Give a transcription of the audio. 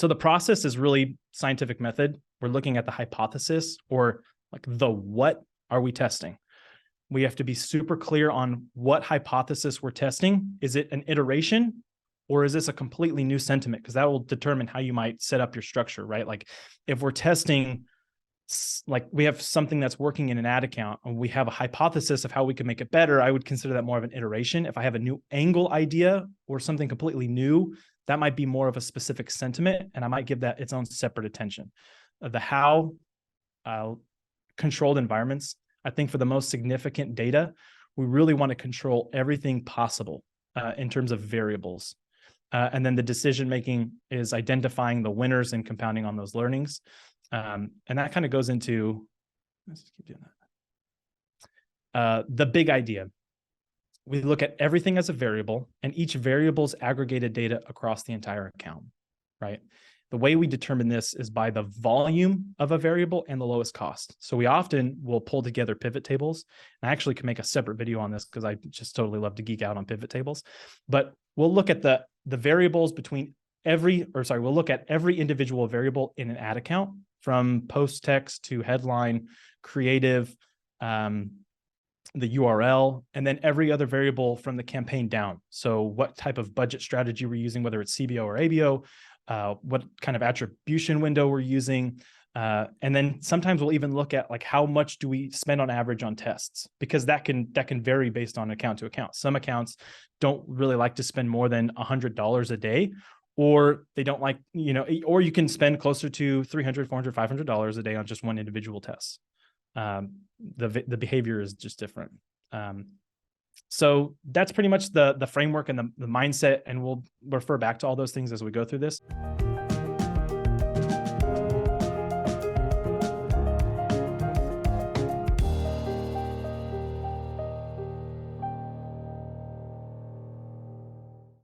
So the process is really scientific method. We're looking at the hypothesis, or like the what are we testing? We have to be super clear on what hypothesis we're testing. Is it an iteration, or is this a completely new sentiment? Because that will determine how you might set up your structure, right? Like if we're testing, like we have something that's working in an ad account and we have a hypothesis of how we can make it better, I would consider that more of an iteration. If I have a new angle idea or something completely new, that might be more of a specific sentiment, and I might give that its own separate attention. The how, controlled environments. I think for the most significant data, we really want to control everything possible in terms of variables. And then the decision-making is identifying the winners and compounding on those learnings. And that kind of goes into, let's just keep doing that. The big idea. We look at everything as a variable, and each variable's aggregated data across the entire account, right? The way we determine this is by the volume of a variable and the lowest cost. So we often will pull together pivot tables. And I actually can make a separate video on this because I just totally love to geek out on pivot tables. But we'll look at the variables between we'll look at every individual variable in an ad account, from post text to headline, creative, the URL, and then every other variable from the campaign down. So what type of budget strategy we're using, whether it's CBO or ABO, what kind of attribution window we're using. And then sometimes we'll even look at like how much do we spend on average on tests, because that can vary based on account to account. Some accounts don't really like to spend more than $100 a day, or they don't like, or you can spend closer to $300, $400, $500 a day on just one individual test. The behavior is just different. So that's pretty much the framework and the mindset, and we'll refer back to all those things as we go through this.